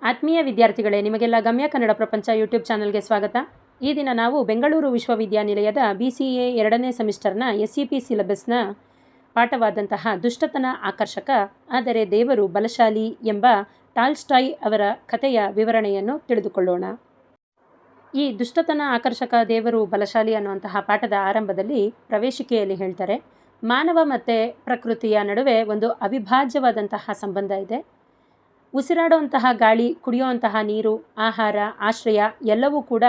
ಆತ್ಮೀಯ ವಿದ್ಯಾರ್ಥಿಗಳೇ, ನಿಮಗೆಲ್ಲ ಗಮ್ಯ ಕನ್ನಡ ಪ್ರಪಂಚ ಯೂಟ್ಯೂಬ್ ಚಾನಲ್ಗೆ ಸ್ವಾಗತ. ಈ ದಿನ ನಾವು ಬೆಂಗಳೂರು ವಿಶ್ವವಿದ್ಯಾನಿಲಯದ BCA 2ನೇ ಸೆಮಿಸ್ಟರ್ನ SEP ಸಿಲೆಬಸ್ನ ಪಾಠವಾದಂತಹ ದುಷ್ಟತನ ಆಕರ್ಷಕ ಆದರೆ ದೇವರು ಬಲಶಾಲಿ ಎಂಬ ಟಾಲ್ಸ್ಟಾಯ್ ಅವರ ಕಥೆಯ ವಿವರಣೆಯನ್ನು ತಿಳಿದುಕೊಳ್ಳೋಣ. ಈ ದುಷ್ಟತನ ಆಕರ್ಷಕ ದೇವರು ಬಲಶಾಲಿ ಅನ್ನುವಂತಹ ಪಾಠದ ಆರಂಭದಲ್ಲಿ ಪ್ರವೇಶಿಕೆಯಲ್ಲಿ ಹೇಳ್ತಾರೆ, ಮಾನವ ಮತ್ತು ಪ್ರಕೃತಿಯ ನಡುವೆ ಒಂದು ಅವಿಭಾಜ್ಯವಾದಂತಹ ಸಂಬಂಧ ಇದೆ. ಉಸಿರಾಡುವಂತಹ ಗಾಳಿ, ಕುಡಿಯುವಂತಹ ನೀರು, ಆಹಾರ, ಆಶ್ರಯ ಎಲ್ಲವೂ ಕೂಡ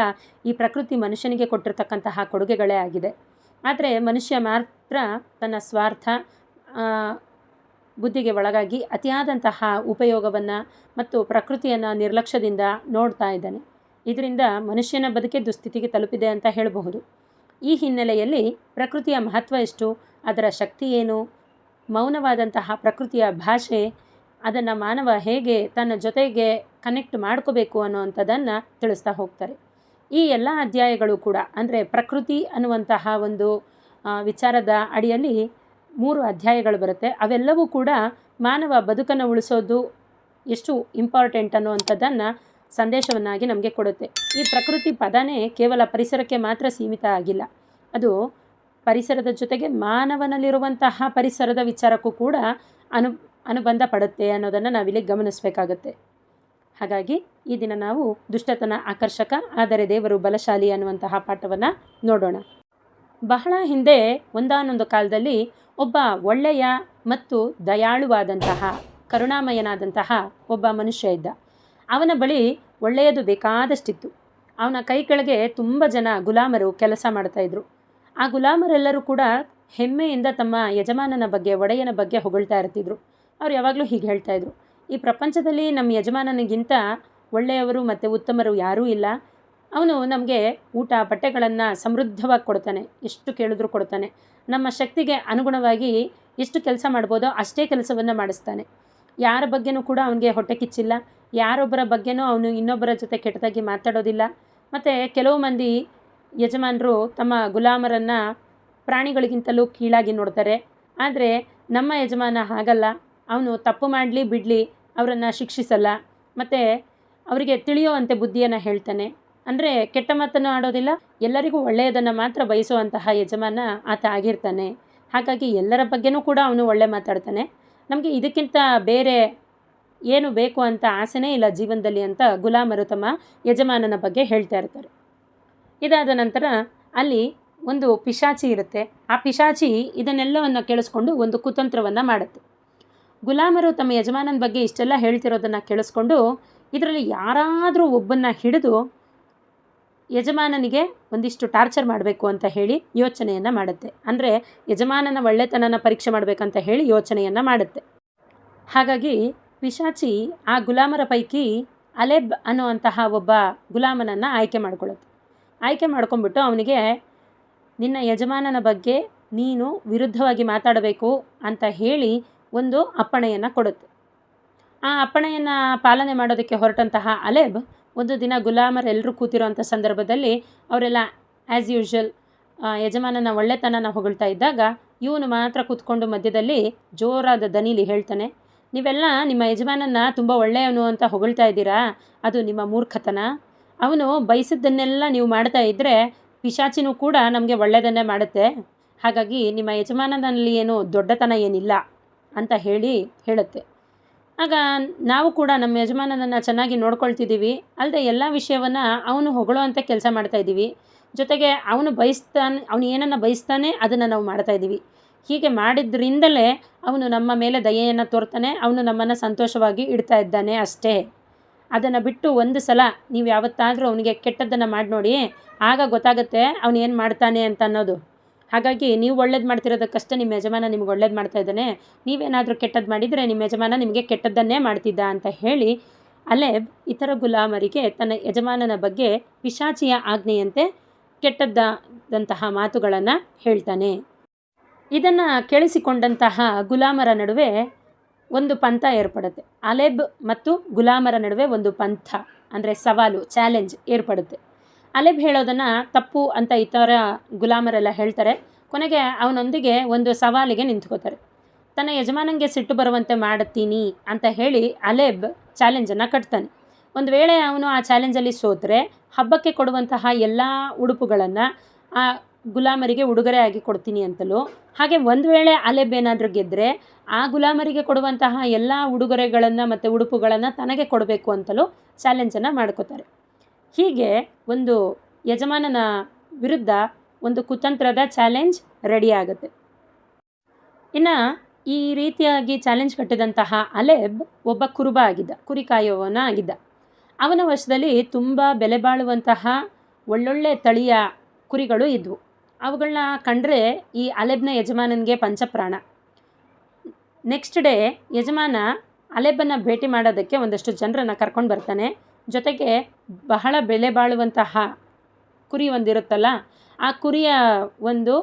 ಈ ಪ್ರಕೃತಿ ಮನುಷ್ಯನಿಗೆ ಕೊಟ್ಟಿರ್ತಕ್ಕಂತಹ ಕೊಡುಗೆಗಳೇ ಆಗಿದೆ. ಆದರೆ ಮನುಷ್ಯ ಮಾತ್ರ ತನ್ನ ಸ್ವಾರ್ಥ ಬುದ್ಧಿಗೆ ಒಳಗಾಗಿ ಅತಿಯಾದಂತಹ ಉಪಯೋಗವನ್ನು ಮತ್ತು ಪ್ರಕೃತಿಯನ್ನು ನಿರ್ಲಕ್ಷ್ಯದಿಂದ ನೋಡ್ತಾ ಇದ್ದಾನೆ. ಇದರಿಂದ ಮನುಷ್ಯನ ಬದುಕೆ ದುಸ್ಥಿತಿಗೆ ತಲುಪಿದೆ ಅಂತ ಹೇಳಬಹುದು. ಈ ಹಿನ್ನೆಲೆಯಲ್ಲಿ ಪ್ರಕೃತಿಯ ಮಹತ್ವ ಎಷ್ಟು, ಅದರ ಶಕ್ತಿ ಏನು, ಮೌನವಾದಂತಹ ಪ್ರಕೃತಿಯ ಭಾಷೆ, ಅದನ್ನು ಮಾನವ ಹೇಗೆ ತನ್ನ ಜೊತೆಗೆ ಕನೆಕ್ಟ್ ಮಾಡ್ಕೋಬೇಕು ಅನ್ನುವಂಥದ್ದನ್ನು ತಿಳಿಸ್ತಾ ಹೋಗ್ತಾರೆ. ಈ ಎಲ್ಲ ಅಧ್ಯಾಯಗಳು ಕೂಡ ಅಂದರೆ ಪ್ರಕೃತಿ ಅನ್ನುವಂತಹ ಒಂದು ವಿಚಾರದ ಅಡಿಯಲ್ಲಿ 3 ಅಧ್ಯಾಯಗಳು ಬರುತ್ತೆ. ಅವೆಲ್ಲವೂ ಕೂಡ ಮಾನವ ಬದುಕನ್ನು ಉಳಿಸೋದು ಎಷ್ಟು ಇಂಪಾರ್ಟೆಂಟ್ ಅನ್ನುವಂಥದ್ದನ್ನು ಸಂದೇಶವನ್ನಾಗಿ ನಮಗೆ ಕೊಡುತ್ತೆ. ಈ ಪ್ರಕೃತಿ ಪದನೇ ಕೇವಲ ಪರಿಸರಕ್ಕೆ ಮಾತ್ರ ಸೀಮಿತ ಆಗಿಲ್ಲ, ಅದು ಪರಿಸರದ ಜೊತೆಗೆ ಮಾನವನಲ್ಲಿರುವಂತಹ ಪರಿಸರದ ವಿಚಾರಕ್ಕೂ ಕೂಡ ಅನುಬಂಧ ಪಡುತ್ತೆ ಅನ್ನೋದನ್ನು ನಾವಿಲ್ಲಿ ಗಮನಿಸಬೇಕಾಗತ್ತೆ. ಹಾಗಾಗಿ ಈ ದಿನ ನಾವು ದುಷ್ಟತನ ಆಕರ್ಷಕ ಆದರೆ ದೇವರು ಬಲಶಾಲಿ ಅನ್ನುವಂತಹ ಪಾಠವನ್ನು ನೋಡೋಣ. ಬಹಳ ಹಿಂದೆ ಒಂದಾನೊಂದು ಕಾಲದಲ್ಲಿ ಒಬ್ಬ ಒಳ್ಳೆಯ ಮತ್ತು ದಯಾಳುವಾದಂತಹ ಕರುಣಾಮಯನಾದಂತಹ ಒಬ್ಬ ಮನುಷ್ಯ ಇದ್ದ. ಅವನ ಬಳಿ ಒಳ್ಳೆಯದು ಬೇಕಾದಷ್ಟಿತ್ತು. ಅವನ ಕೈ ಕೆಳಗೆ ತುಂಬ ಜನ ಗುಲಾಮರು ಕೆಲಸ ಮಾಡ್ತಾಯಿದ್ರು. ಆ ಗುಲಾಮರೆಲ್ಲರೂ ಕೂಡ ಹೆಮ್ಮೆಯಿಂದ ತಮ್ಮ ಯಜಮಾನನ ಬಗ್ಗೆ, ಒಡೆಯನ ಬಗ್ಗೆ ಹೊಗಳ್ತಾ ಇರ್ತಿದ್ರು. ಅವ್ರು ಯಾವಾಗಲೂ ಹೀಗೆ ಹೇಳ್ತಾಯಿದ್ರು, ಈ ಪ್ರಪಂಚದಲ್ಲಿ ನಮ್ಮ ಯಜಮಾನನಿಗಿಂತ ಒಳ್ಳೆಯವರು ಮತ್ತು ಉತ್ತಮರು ಯಾರೂ ಇಲ್ಲ. ಅವನು ನಮಗೆ ಊಟ ಬಟ್ಟೆಗಳನ್ನು ಸಮೃದ್ಧವಾಗಿ ಕೊಡ್ತಾನೆ, ಎಷ್ಟು ಕೇಳಿದ್ರೂ ಕೊಡ್ತಾನೆ. ನಮ್ಮ ಶಕ್ತಿಗೆ ಅನುಗುಣವಾಗಿ ಎಷ್ಟು ಕೆಲಸ ಮಾಡ್ಬೋದೋ ಅಷ್ಟೇ ಕೆಲಸವನ್ನು ಮಾಡಿಸ್ತಾನೆ. ಯಾರ ಬಗ್ಗೆನೂ ಕೂಡ ಅವನಿಗೆ ಹೊಟ್ಟೆ ಕಿಚ್ಚಿಲ್ಲ, ಯಾರೊಬ್ಬರ ಬಗ್ಗೆನೂ ಅವನು ಇನ್ನೊಬ್ಬರ ಜೊತೆ ಕೆಟ್ಟದಾಗಿ ಮಾತಾಡೋದಿಲ್ಲ. ಮತ್ತು ಕೆಲವು ಮಂದಿ ಯಜಮಾನರು ತಮ್ಮ ಗುಲಾಮರನ್ನು ಪ್ರಾಣಿಗಳಿಗಿಂತಲೂ ಕೀಳಾಗಿ ನೋಡ್ತಾರೆ. ಆದರೆ ನಮ್ಮ ಯಜಮಾನ ಹಾಗಲ್ಲ, ಅವನು ತಪ್ಪು ಮಾಡಲಿ ಬಿಡಲಿ ಅವರನ್ನು ಶಿಕ್ಷಿಸಲ್ಲ, ಮತ್ತು ಅವರಿಗೆ ತಿಳಿಯುವಂತೆ ಬುದ್ಧಿಯನ್ನು ಹೇಳ್ತಾನೆ. ಅಂದರೆ ಕೆಟ್ಟ ಮಾತನ್ನು ಆಡೋದಿಲ್ಲ, ಎಲ್ಲರಿಗೂ ಒಳ್ಳೆಯದನ್ನು ಮಾತ್ರ ಬಯಸುವಂತಹ ಯಜಮಾನ ಆತ ಆಗಿರ್ತಾನೆ. ಹಾಗಾಗಿ ಎಲ್ಲರ ಬಗ್ಗೆನೂ ಕೂಡ ಅವನು ಒಳ್ಳೆ ಮಾತಾಡ್ತಾನೆ. ನಮಗೆ ಇದಕ್ಕಿಂತ ಬೇರೆ ಏನು ಬೇಕು ಅಂತ ಆಸೆನೇ ಇಲ್ಲ ಜೀವನದಲ್ಲಿ ಅಂತ ಗುಲಾಮರು ತಮ್ಮ ಯಜಮಾನನ ಬಗ್ಗೆ ಹೇಳ್ತಾ ಇರ್ತಾರೆ. ಇದಾದ ನಂತರ ಅಲ್ಲಿ ಒಂದು ಪಿಶಾಚಿ ಇರುತ್ತೆ. ಆ ಪಿಶಾಚಿ ಇದನ್ನೆಲ್ಲವನ್ನು ಕೇಳಿಸ್ಕೊಂಡು ಒಂದು ಕುತಂತ್ರವನ್ನು ಮಾಡುತ್ತೆ. ಗುಲಾಮರು ತಮ್ಮ ಯಜಮಾನನ ಬಗ್ಗೆ ಇಷ್ಟೆಲ್ಲ ಹೇಳ್ತಿರೋದನ್ನು ಕೇಳಿಸ್ಕೊಂಡು ಇದರಲ್ಲಿ ಯಾರಾದರೂ ಒಬ್ಬನ್ನ ಹಿಡಿದು ಯಜಮಾನನಿಗೆ ಒಂದಿಷ್ಟು ಟಾರ್ಚರ್ ಮಾಡಬೇಕು ಅಂತ ಹೇಳಿ ಯೋಚನೆಯನ್ನು ಮಾಡುತ್ತೆ. ಅಂದರೆ ಯಜಮಾನನ ಒಳ್ಳೆತನನ ಪರೀಕ್ಷೆ ಮಾಡಬೇಕಂತ ಹೇಳಿ ಯೋಚನೆಯನ್ನು ಮಾಡುತ್ತೆ. ಹಾಗಾಗಿ ಪಿಶಾಚಿ ಆ ಗುಲಾಮರ ಪೈಕಿ ಅಲೆಬ್ ಅನ್ನುವಂತಹ ಒಬ್ಬ ಗುಲಾಮನನ್ನು ಆಯ್ಕೆ ಮಾಡ್ಕೊಳ್ಳುತ್ತೆ. ಆಯ್ಕೆ ಮಾಡ್ಕೊಂಡ್ಬಿಟ್ಟು ಅವನಿಗೆ ನಿನ್ನ ಯಜಮಾನನ ಬಗ್ಗೆ ನೀನು ವಿರುದ್ಧವಾಗಿ ಮಾತಾಡಬೇಕು ಅಂತ ಹೇಳಿ ಒಂದು ಅಪ್ಪಣೆಯನ್ನು ಕೊಡುತ್ತೆ. ಆ ಅಪ್ಪಣೆಯನ್ನು ಪಾಲನೆ ಮಾಡೋದಕ್ಕೆ ಹೊರಟಂತಹ ಅಲೆಬ್ ಒಂದು ದಿನ ಗುಲಾಮರೆಲ್ಲರೂ ಕೂತಿರೋಂಥ ಸಂದರ್ಭದಲ್ಲಿ ಅವರೆಲ್ಲ ಆ್ಯಸ್ ಯೂಶ್ವಲ್ ಯಜಮಾನನ ಒಳ್ಳೆತನನ ಹೊಗಳ್ತಾ ಇದ್ದಾಗ ಇವನು ಮಾತ್ರ ಕೂತ್ಕೊಂಡು ಮಧ್ಯದಲ್ಲಿ ಜೋರಾದ ದನಿಲಿ ಹೇಳ್ತಾನೆ, ನೀವೆಲ್ಲ ನಿಮ್ಮ ಯಜಮಾನನ ತುಂಬ ಒಳ್ಳೆಯವನು ಅಂತ ಹೊಗಳ್ತಾ ಇದ್ದೀರಾ, ಅದು ನಿಮ್ಮ ಮೂರ್ಖತನ. ಅವನು ಬಯಸಿದ್ದನ್ನೆಲ್ಲ ನೀವು ಮಾಡ್ತಾ ಇದ್ದರೆ ಪಿಶಾಚಿನೂ ಕೂಡ ನಮಗೆ ಒಳ್ಳೆಯದನ್ನೇ ಮಾಡುತ್ತೆ. ಹಾಗಾಗಿ ನಿಮ್ಮ ಯಜಮಾನನಲ್ಲಿ ಏನು ದೊಡ್ಡತನ ಏನಿಲ್ಲ ಅಂತ ಹೇಳುತ್ತೆ. ಆಗ ನಾವು ಕೂಡ ನಮ್ಮ ಯಜಮಾನನನ್ನು ಚೆನ್ನಾಗಿ ನೋಡ್ಕೊಳ್ತಿದ್ದೀವಿ, ಅಲ್ಲದೆ ಎಲ್ಲ ವಿಷಯವನ್ನು ಅವನು ಹೊಗಳೋ ಅಂಥ ಕೆಲಸ ಮಾಡ್ತಾಯಿದ್ದೀವಿ. ಜೊತೆಗೆ ಅವನು ಏನನ್ನು ಬಯಸ್ತಾನೆ ಅದನ್ನು ನಾವು ಮಾಡ್ತಾಯಿದ್ದೀವಿ. ಹೀಗೆ ಮಾಡಿದ್ರಿಂದಲೇ ಅವನು ನಮ್ಮ ಮೇಲೆ ದಯೆಯನ್ನು ತೋರ್ತಾನೆ, ಅವನು ನಮ್ಮನ್ನು ಸಂತೋಷವಾಗಿ ಇಡ್ತಾ ಇದ್ದಾನೆ ಅಷ್ಟೇ. ಅದನ್ನು ಬಿಟ್ಟು ಒಂದು ಸಲ ನೀವು ಯಾವತ್ತಾದರೂ ಅವನಿಗೆ ಕೆಟ್ಟದ್ದನ್ನು ಮಾಡಿ ನೋಡಿ, ಆಗ ಗೊತ್ತಾಗುತ್ತೆ ಅವನು ಏನು ಮಾಡ್ತಾನೆ ಅಂತ ಅನ್ನೋದು. ಹಾಗಾಗಿ ನೀವು ಒಳ್ಳೇದು ಮಾಡ್ತಿರೋದಕ್ಕಷ್ಟೇ ನಿಮ್ಮ ಯಜಮಾನ ನಿಮ್ಗೆ ಒಳ್ಳೇದು ಮಾಡ್ತಾ ಇದ್ದಾನೆ, ನೀವೇನಾದರೂ ಕೆಟ್ಟದ್ದು ಮಾಡಿದರೆ ನಿಮ್ಮ ಯಜಮಾನ ನಿಮಗೆ ಕೆಟ್ಟದ್ದನ್ನೇ ಮಾಡ್ತಿದ್ದ ಅಂತ ಹೇಳಿ ಅಲೆಬ್ ಇತರ ಗುಲಾಮರಿಗೆ ತನ್ನ ಯಜಮಾನನ ಬಗ್ಗೆ ಪಿಶಾಚಿಯ ಆಜ್ಞೆಯಂತೆ ಕೆಟ್ಟದ್ದಂತಹ ಮಾತುಗಳನ್ನು ಹೇಳ್ತಾನೆ. ಇದನ್ನು ಕೇಳಿಸಿಕೊಂಡಂತಹ ಗುಲಾಮರ ನಡುವೆ ಒಂದು ಪಂಥ ಏರ್ಪಡುತ್ತೆ. ಅಲೆಬ್ ಮತ್ತು ಗುಲಾಮರ ನಡುವೆ ಒಂದು ಪಂಥ ಅಂದರೆ ಸವಾಲು, ಚಾಲೆಂಜ್ ಏರ್ಪಡುತ್ತೆ. ಅಲೆಬ್ ಹೇಳೋದನ್ನು ತಪ್ಪು ಅಂತ ಇತರ ಗುಲಾಮರೆಲ್ಲ ಹೇಳ್ತಾರೆ. ಕೊನೆಗೆ ಅವನೊಂದಿಗೆ ಒಂದು ಸವಾಲಿಗೆ ನಿಂತ್ಕೋತಾರೆ. ತನ್ನ ಯಜಮಾನನಿಗೆ ಸಿಟ್ಟು ಬರುವಂತೆ ಮಾಡುತ್ತೀನಿ ಅಂತ ಹೇಳಿ ಅಲೆಬ್ ಚಾಲೆಂಜನ್ನು ಕಟ್ತಾನೆ. ಒಂದು ವೇಳೆ ಅವನು ಆ ಚಾಲೆಂಜಲ್ಲಿ ಸೋತರೆ ಹಬ್ಬಕ್ಕೆ ಕೊಡುವಂತಹ ಎಲ್ಲ ಉಡುಪುಗಳನ್ನು ಆ ಗುಲಾಮರಿಗೆ ಉಡುಗೊರೆ ಆಗಿ ಕೊಡ್ತೀನಿ ಅಂತಲೂ, ಹಾಗೆ ಒಂದು ವೇಳೆ ಅಲೆಬ್ ಏನಾದರೂ ಗೆದ್ದರೆ ಆ ಗುಲಾಮರಿಗೆ ಕೊಡುವಂತಹ ಎಲ್ಲ ಉಡುಗೊರೆಗಳನ್ನು ಮತ್ತು ಉಡುಪುಗಳನ್ನು ತನಗೆ ಕೊಡಬೇಕು ಅಂತಲೂ ಚಾಲೆಂಜನ್ನು ಮಾಡ್ಕೋತಾರೆ. ಹೀಗೆ ಒಂದು ಯಜಮಾನನ ವಿರುದ್ಧ ಒಂದು ಕುತಂತ್ರದ ಚಾಲೆಂಜ್ ರೆಡಿ ಆಗುತ್ತೆ. ಇನ್ನು ಈ ರೀತಿಯಾಗಿ ಚಾಲೆಂಜ್ ಕಟ್ಟಿದಂತಹ ಅಲೆಬ್ ಒಬ್ಬ ಕುರುಬ ಆಗಿದ್ದ, ಕುರಿ ಕಾಯುವವನ ಆಗಿದ್ದ. ಅವನ ವಶದಲ್ಲಿ ತುಂಬ ಬೆಲೆ ಬಾಳುವಂತಹ ಒಳ್ಳೊಳ್ಳೆ ತಳಿಯ ಕುರಿಗಳು ಇದ್ವು. ಅವುಗಳನ್ನ ಕಂಡ್ರೆ ಈ ಅಲೆಬ್ನ ಯಜಮಾನನಿಗೆ ಪಂಚಪ್ರಾಣ. ನೆಕ್ಸ್ಟ್ ಡೇ ಯಜಮಾನ ಅಲೆಬನ್ನು ಭೇಟಿ ಮಾಡೋದಕ್ಕೆ ಒಂದಷ್ಟು ಜನರನ್ನು ಕರ್ಕೊಂಡು ಬರ್ತಾನೆ. ಜೊತೆಗೆ ಬಹಳ ಬೆಲೆ ಬಾಳುವಂತಹ ಕುರಿ ಒಂದಿರುತ್ತಲ್ಲ, ಆ ಕುರಿಯ ಒಂದು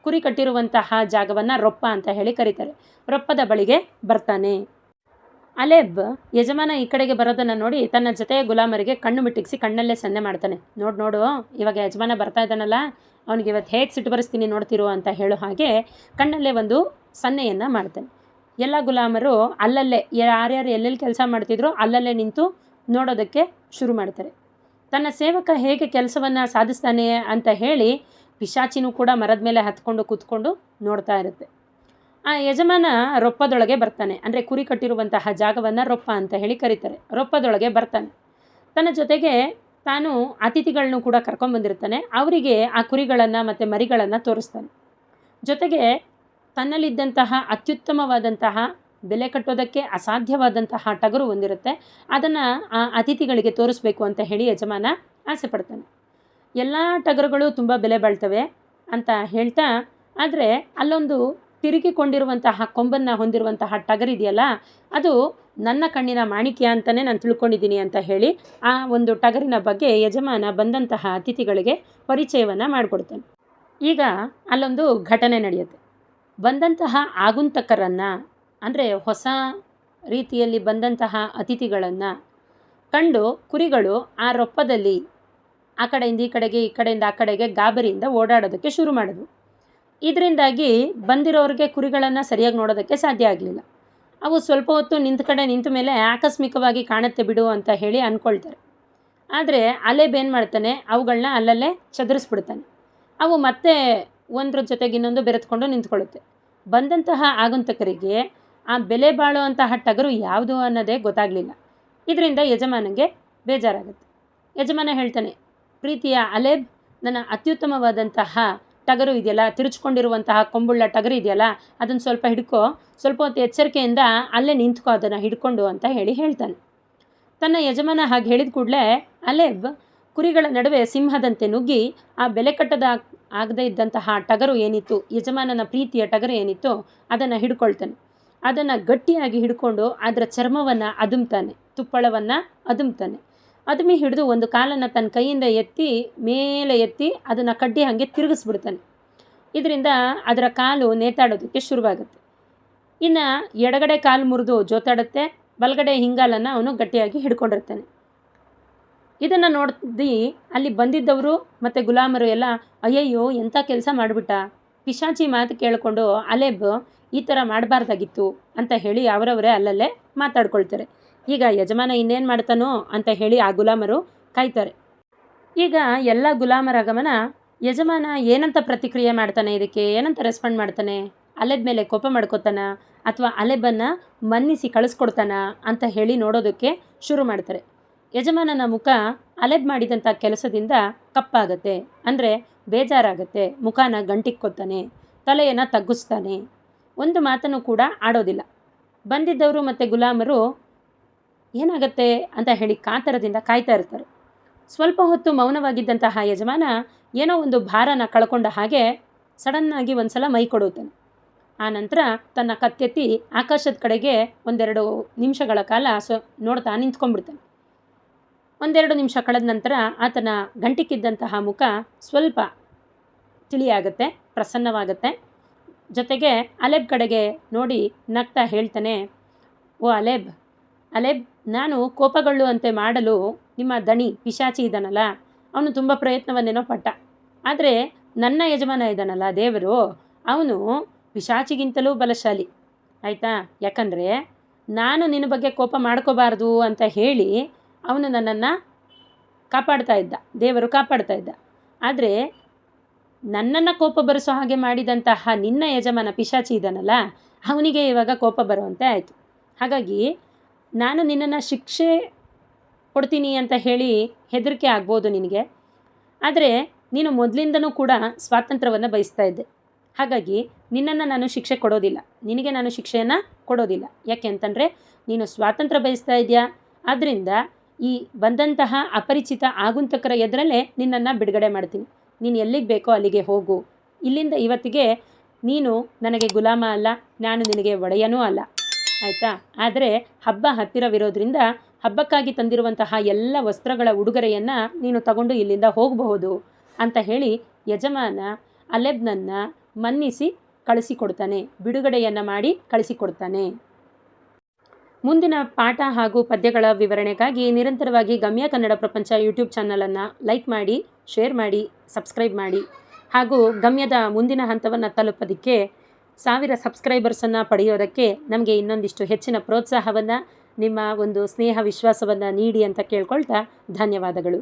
ಕುರಿ ಕಟ್ಟಿರುವಂತಹ ಜಾಗವನ್ನು ರೊಪ್ಪ ಅಂತ ಹೇಳಿ ಕರೀತಾರೆ. ರೊಪ್ಪದ ಬಳಿಗೆ ಬರ್ತಾನೆ. ಅಲೆಬ್ ಯಜಮಾನ ಈ ಕಡೆಗೆ ಬರೋದನ್ನು ನೋಡಿ ತನ್ನ ಜೊತೆಯ ಗುಲಾಮರಿಗೆ ಕಣ್ಣು ಮಿಟ್ಟಿಗಿಸಿ ಕಣ್ಣಲ್ಲೇ ಸನ್ನೆ ಮಾಡ್ತಾನೆ. ನೋಡು ಇವಾಗ ಯಜಮಾನ ಬರ್ತಾ ಇದ್ದಾನಲ್ಲ, ಅವನಿಗೆ ಇವತ್ತು ಹೇಗೆ ಸಿಟ್ಟು ಬರೆಸ್ತೀನಿ ನೋಡ್ತಿರು ಅಂತ ಹೇಳೋ ಹಾಗೆ ಕಣ್ಣಲ್ಲೇ ಒಂದು ಸನ್ನೆಯನ್ನು ಮಾಡ್ತಾನೆ. ಎಲ್ಲ ಗುಲಾಮರು ಅಲ್ಲಲ್ಲೇ ಯಾರ್ಯಾರು ಎಲ್ಲೆಲ್ಲಿ ಕೆಲಸ ಮಾಡ್ತಿದ್ರು ಅಲ್ಲಲ್ಲೇ ನಿಂತು ನೋಡೋದಕ್ಕೆ ಶುರು ಮಾಡ್ತಾರೆ. ತನ್ನ ಸೇವಕ ಹೇಗೆ ಕೆಲಸವನ್ನು ಸಾಧಿಸ್ತಾನೆ ಅಂತ ಹೇಳಿ ಪಿಶಾಚಿನೂ ಕೂಡ ಮರದ ಮೇಲೆ ಹತ್ಕೊಂಡು ಕೂತ್ಕೊಂಡು ನೋಡ್ತಾ ಇರುತ್ತೆ. ಆ ಯಜಮಾನ ರೊಪ್ಪದೊಳಗೆ ಬರ್ತಾನೆ. ಅಂದರೆ ಕುರಿ ಕಟ್ಟಿರುವಂತಹ ಜಾಗವನ್ನು ರೊಪ್ಪ ಅಂತ ಹೇಳಿ ಕರೀತಾರೆ. ರೊಪ್ಪದೊಳಗೆ ಬರ್ತಾನೆ. ತನ್ನ ಜೊತೆಗೆ ತಾನು ಅತಿಥಿಗಳನ್ನೂ ಕೂಡ ಕರ್ಕೊಂಡ್ಬಂದಿರ್ತಾನೆ. ಅವರಿಗೆ ಆ ಕುರಿಗಳನ್ನು ಮತ್ತು ಮರಿಗಳನ್ನು ತೋರಿಸ್ತಾನೆ. ಜೊತೆಗೆ ತನ್ನಲ್ಲಿದ್ದಂತಹ ಅತ್ಯುತ್ತಮವಾದಂತಹ ಬೆಲೆ ಕಟ್ಟೋದಕ್ಕೆ ಅಸಾಧ್ಯವಾದಂತಹ ಟಗರು ಒಂದಿರುತ್ತೆ. ಅದನ್ನು ಆ ಅತಿಥಿಗಳಿಗೆ ತೋರಿಸ್ಬೇಕು ಅಂತ ಹೇಳಿ ಯಜಮಾನ ಆಸೆ ಪಡ್ತಾನೆ. ಎಲ್ಲ ಟಗರುಗಳು ತುಂಬ ಬೆಲೆ ಬಾಳ್ತವೆ ಅಂತ ಹೇಳ್ತಾ, ಆದರೆ ಅಲ್ಲೊಂದು ತಿರುಗಿಕೊಂಡಿರುವಂತಹ ಕೊಂಬನ್ನು ಹೊಂದಿರುವಂತಹ ಟಗರಿದೆಯಲ್ಲ, ಅದು ನನ್ನ ಕಣ್ಣಿನ ಮಾಣಿಕ್ಯ ಅಂತಲೇ ನಾನು ತಿಳ್ಕೊಂಡಿದ್ದೀನಿ ಅಂತ ಹೇಳಿ ಆ ಒಂದು ಟಗರಿನ ಬಗ್ಗೆ ಯಜಮಾನ ಬಂದಂತಹ ಅತಿಥಿಗಳಿಗೆ ಪರಿಚಯವನ್ನು ಮಾಡಿಕೊಡ್ತಾನೆ. ಈಗ ಅಲ್ಲೊಂದು ಘಟನೆ ನಡೆಯುತ್ತೆ. ಬಂದಂತಹ ಆಗುಂತಕರನ್ನು, ಅಂದರೆ ಹೊಸ ರೀತಿಯಲ್ಲಿ ಬಂದಂತಹ ಅತಿಥಿಗಳನ್ನು ಕಂಡು ಕುರಿಗಳು ಆ ರೊಪ್ಪದಲ್ಲಿ ಆ ಕಡೆಯಿಂದ ಈ ಕಡೆಗೆ, ಈ ಕಡೆಯಿಂದ ಆ ಕಡೆಗೆ ಗಾಬರಿಯಿಂದ ಓಡಾಡೋದಕ್ಕೆ ಶುರು ಮಾಡಿದ್ವು. ಇದರಿಂದಾಗಿ ಬಂದಿರೋರಿಗೆ ಕುರಿಗಳನ್ನು ಸರಿಯಾಗಿ ನೋಡೋದಕ್ಕೆ ಸಾಧ್ಯ ಆಗಲಿಲ್ಲ. ಅವು ಸ್ವಲ್ಪ ಹೊತ್ತು ನಿಂತ ಮೇಲೆ ಆಕಸ್ಮಿಕವಾಗಿ ಕಾಣುತ್ತೆ ಬಿಡು ಅಂತ ಹೇಳಿ ಅಂದ್ಕೊಳ್ತಾರೆ. ಆದರೆ ಅಲೆಬ್ ಏನು ಮಾಡ್ತಾನೆ, ಅವುಗಳನ್ನ ಅಲ್ಲಲ್ಲೇ ಚದುರಿಸ್ಬಿಡ್ತಾನೆ. ಅವು ಮತ್ತೆ ಒಂದ್ರ ಜೊತೆಗೆ ಇನ್ನೊಂದು ಬೆರೆತ್ಕೊಂಡು ನಿಂತ್ಕೊಳ್ಳುತ್ತೆ. ಬಂದಂತಹ ಆಗಂತಕರಿಗೆ ಆ ಬೆಲೆ ಬಾಳುವಂತಹ ಟಗರು ಯಾವುದು ಅನ್ನೋದೇ ಗೊತ್ತಾಗಲಿಲ್ಲ. ಇದರಿಂದ ಯಜಮಾನನಿಗೆ ಬೇಜಾರಾಗುತ್ತೆ. ಯಜಮಾನ ಹೇಳ್ತಾನೆ, ಪ್ರೀತಿಯ ಅಲೆಬ್, ನನ್ನ ಅತ್ಯುತ್ತಮವಾದಂತಹ ಟಗರು ಇದೆಯಲ್ಲ, ತಿರುಚ್ಕೊಂಡಿರುವಂತಹ ಕೊಂಬುಳ್ಳ ಟಗರು ಇದೆಯಲ್ಲ, ಅದನ್ನು ಸ್ವಲ್ಪ ಹಿಡ್ಕೊ, ಸ್ವಲ್ಪ ಹೊತ್ತು ಎಚ್ಚರಿಕೆಯಿಂದ ಅಲ್ಲೇ ನಿಂತ್ಕೊ ಅದನ್ನು ಹಿಡ್ಕೊಂಡು ಅಂತ ಹೇಳ್ತಾನೆ. ತನ್ನ ಯಜಮಾನ ಹಾಗೆ ಹೇಳಿದ ಕೂಡಲೇ ಅಲೆಬ್ ಕುರಿಗಳ ನಡುವೆ ಸಿಂಹದಂತೆ ನುಗ್ಗಿ ಆ ಬೆಲೆ ಕಟ್ಟದ ಆಗದೇ ಇದ್ದಂತಹ ಟಗರು ಏನಿತ್ತು, ಯಜಮಾನನ ಪ್ರೀತಿಯ ಟಗರು ಏನಿತ್ತು, ಅದನ್ನು ಹಿಡ್ಕೊಳ್ತಾನೆ. ಅದನ್ನು ಗಟ್ಟಿಯಾಗಿ ಹಿಡ್ಕೊಂಡು ಅದರ ಚರ್ಮವನ್ನು ಅದುಮ್ತಾನೆ, ತುಪ್ಪಳವನ್ನು ಅದುಮ್ತಾನೆ. ಅದುಮಿ ಹಿಡಿದು ಒಂದು ಕಾಲನ್ನು ತನ್ನ ಕೈಯಿಂದ ಮೇಲೆ ಎತ್ತಿ ಅದನ್ನು ಕಡ್ಡಿ ಹಾಗೆ ತಿರುಗಿಸ್ಬಿಡ್ತಾನೆ. ಇದರಿಂದ ಅದರ ಕಾಲು ನೇತಾಡೋದಕ್ಕೆ ಶುರುವಾಗುತ್ತೆ. ಇನ್ನು ಎಡಗಡೆ ಕಾಲು ಮುರಿದು ಜೋತಾಡುತ್ತೆ, ಬಲಗಡೆ ಹಿಂಗಾಲನ್ನು ಅವನು ಗಟ್ಟಿಯಾಗಿ ಹಿಡ್ಕೊಂಡಿರ್ತಾನೆ. ಇದನ್ನು ನೋಡಿ ಅಲ್ಲಿ ಬಂದಿದ್ದವರು ಮತ್ತು ಗುಲಾಮರು ಎಲ್ಲ, ಅಯ್ಯಯ್ಯೋ ಎಂಥ ಕೆಲಸ ಮಾಡಿಬಿಟ್ಟ, ಪಿಶಾಚಿ ಮಾತು ಕೇಳಿಕೊಂಡು ಅಲೆಬ್ ಈ ಥರ ಮಾಡಬಾರ್ದಾಗಿತ್ತು ಅಂತ ಹೇಳಿ ಅವರವರೇ ಅಲ್ಲಲ್ಲೇ ಮಾತಾಡ್ಕೊಳ್ತಾರೆ. ಈಗ ಯಜಮಾನ ಇನ್ನೇನು ಮಾಡ್ತಾನೋ ಅಂತ ಹೇಳಿ ಆ ಗುಲಾಮರು ಕಾಯ್ತಾರೆ. ಈಗ ಎಲ್ಲ ಗುಲಾಮರ ಆಗಮನ ಯಜಮಾನ ಏನಂತ ಪ್ರತಿಕ್ರಿಯೆ ಮಾಡ್ತಾನೆ, ಇದಕ್ಕೆ ಏನಂತ ರೆಸ್ಪಾಂಡ್ ಮಾಡ್ತಾನೆ, ಅಲೆಬ್ ಮೇಲೆ ಕೋಪ ಮಾಡ್ಕೋತಾನ ಅಥವಾ ಅಲೆಬನ್ನು ಮನ್ನಿಸಿ ಕಳಿಸ್ಕೊಡ್ತಾನ ಅಂತ ಹೇಳಿ ನೋಡೋದಕ್ಕೆ ಶುರು ಮಾಡ್ತಾರೆ. ಯಜಮಾನನ ಮುಖ ಅಲೆಬ್ ಮಾಡಿದಂಥ ಕೆಲಸದಿಂದ ಕಪ್ಪಾಗತ್ತೆ, ಅಂದರೆ ಬೇಜಾರಾಗತ್ತೆ. ಮುಖನ ಗಂಟಿಕ್ಕೋತಾನೆ, ತಲೆಯನ್ನು ತಗ್ಗಿಸ್ತಾನೆ, ಒಂದು ಮಾತನ್ನು ಕೂಡ ಆಡೋದಿಲ್ಲ. ಬಂದಿದ್ದವರು ಮತ್ತು ಗುಲಾಮರು ಏನಾಗತ್ತೆ ಅಂತ ಹೇಳಿ ಕಾತರದಿಂದ ಕಾಯ್ತಾ ಇರ್ತಾರೆ. ಸ್ವಲ್ಪ ಹೊತ್ತು ಮೌನವಾಗಿದ್ದಂತಹ ಯಜಮಾನ ಏನೋ ಒಂದು ಭಾರನ ಕಳ್ಕೊಂಡ ಹಾಗೆ ಸಡನ್ನಾಗಿ ಒಂದು ಸಲ ಮೈ ಕೊಡುತ್ತಾನೆ. ಆ ನಂತರ ತನ್ನ ಕತ್ತೆತ್ತಿ ಆಕಾಶದ ಕಡೆಗೆ ಒಂದೆರಡು ನಿಮಿಷಗಳ ಕಾಲ ನೋಡ್ತಾ ನಿಂತ್ಕೊಂಡ್ಬಿಡ್ತಾನೆ. ಒಂದೆರಡು ನಿಮಿಷ ಕಳೆದ ನಂತರ ಆತನ ಗಂಟಿಕ್ಕಿದ್ದಂತಹ ಮುಖ ಸ್ವಲ್ಪ ತಿಳಿಯಾಗತ್ತೆ, ಪ್ರಸನ್ನವಾಗುತ್ತೆ. ಜೊತೆಗೆ ಅಲೆಬ್ ಕಡೆಗೆ ನೋಡಿ ನಗ್ತಾ ಹೇಳ್ತಾನೆ, ಓ ಅಲೆಬ್, ನಾನು ಕೋಪಗೊಳ್ಳುವಂತೆ ಮಾಡಲು ನಿಮ್ಮ ದಣಿ ಪಿಶಾಚಿ ಇದ್ದಾನಲ್ಲ, ಅವನು ತುಂಬ ಪ್ರಯತ್ನವನ್ನೇನೋ ಪಟ್ಟ. ಆದರೆ ನನ್ನ ಯಜಮಾನ ಇದ್ದಾನಲ್ಲ ದೇವರು, ಅವನು ಪಿಶಾಚಿಗಿಂತಲೂ ಬಲಶಾಲಿ ಆಯಿತಾ. ಯಾಕಂದರೆ ನಾನು ನಿನ್ನ ಬಗ್ಗೆ ಕೋಪ ಮಾಡ್ಕೋಬಾರ್ದು ಅಂತ ಹೇಳಿ ಅವನು ನನ್ನನ್ನು ಕಾಪಾಡ್ತಾ ಇದ್ದ, ದೇವರು ಕಾಪಾಡ್ತಾ ಇದ್ದ. ಆದರೆ ನನ್ನನ್ನು ಕೋಪ ಬರಿಸೋ ಹಾಗೆ ಮಾಡಿದಂತಹ ನಿನ್ನ ಯಜಮಾನ ಪಿಶಾಚಿ ಇದ್ದಾನಲ್ಲ, ಅವನಿಗೆ ಇವಾಗ ಕೋಪ ಬರುವಂತೆ ಆಯಿತು. ಹಾಗಾಗಿ ನಾನು ನಿನ್ನನ್ನು ಶಿಕ್ಷೆ ಕೊಡ್ತೀನಿ ಅಂತ ಹೇಳಿ ಹೆದರಿಕೆ ಆಗ್ಬೋದು ನಿನಗೆ, ಆದರೆ ನೀನು ಮೊದಲಿಂದನೂ ಕೂಡ ಸ್ವಾತಂತ್ರ್ಯವನ್ನು ಬಯಸ್ತಾ ಇದ್ದೆ. ಹಾಗಾಗಿ ನಿನ್ನನ್ನು ನಾನು ಶಿಕ್ಷೆ ಕೊಡೋದಿಲ್ಲ, ನಿನಗೆ ನಾನು ಶಿಕ್ಷೆಯನ್ನು ಕೊಡೋದಿಲ್ಲ. ಯಾಕೆ ಅಂತಂದರೆ ನೀನು ಸ್ವಾತಂತ್ರ್ಯ ಬಯಸ್ತಾ ಇದೆಯಾ, ಆದ್ದರಿಂದ ಈ ಬಂದಂತಹ ಅಪರಿಚಿತ ಆಗುಂತಕರ ಎದುರಲ್ಲೇ ನಿನ್ನನ್ನು ಬಿಡುಗಡೆ ಮಾಡ್ತೀನಿ. ನೀನು ಎಲ್ಲಿಗೆ ಬೇಕೋ ಅಲ್ಲಿಗೆ ಹೋಗು. ಇಲ್ಲಿಂದ ಇವತ್ತಿಗೆ ನೀನು ನನಗೆ ಗುಲಾಮ ಅಲ್ಲ, ನಾನು ನಿನಗೆ ಒಡೆಯನೂ ಅಲ್ಲ, ಆಯಿತಾ? ಆದರೆ ಹಬ್ಬ ಹತ್ತಿರವಿರೋದ್ರಿಂದ ಹಬ್ಬಕ್ಕಾಗಿ ತಂದಿರುವಂತಹ ಎಲ್ಲ ವಸ್ತ್ರಗಳ ಉಡುಗೊರೆಯನ್ನು ನೀನು ತಗೊಂಡು ಇಲ್ಲಿಂದ ಹೋಗಬಹುದು ಅಂತ ಹೇಳಿ ಯಜಮಾನ ಅಲೆಬ್ನನ್ನು ಮನ್ನಿಸಿ ಕಳಿಸಿಕೊಡ್ತಾನೆ, ಬಿಡುಗಡೆಯನ್ನು ಮಾಡಿ ಕಳಿಸಿಕೊಡ್ತಾನೆ. ಮುಂದಿನ ಪಾಠ ಹಾಗೂ ಪದ್ಯಗಳ ವಿವರಣೆಗಾಗಿ ನಿರಂತರವಾಗಿ ಗಮ್ಯ ಕನ್ನಡ ಪ್ರಪಂಚ ಯೂಟ್ಯೂಬ್ ಚಾನಲನ್ನು ಲೈಕ್ ಮಾಡಿ, ಶೇರ್ ಮಾಡಿ, ಸಬ್ಸ್ಕ್ರೈಬ್ ಮಾಡಿ. ಹಾಗೂ ಗಮ್ಯದ ಮುಂದಿನ ಹಂತವನ್ನು ತಲುಪೋದಕ್ಕೆ 1000 ಸಬ್ಸ್ಕ್ರೈಬರ್ಸನ್ನು ಪಡೆಯೋದಕ್ಕೆ ನಮಗೆ ಇನ್ನೊಂದಿಷ್ಟು ಹೆಚ್ಚಿನ ಪ್ರೋತ್ಸಾಹವನ್ನು, ನಿಮ್ಮ ಒಂದು ಸ್ನೇಹ ವಿಶ್ವಾಸವನ್ನು ನೀಡಿ ಅಂತ ಕೇಳ್ಕೊಳ್ತಾ ಧನ್ಯವಾದಗಳು.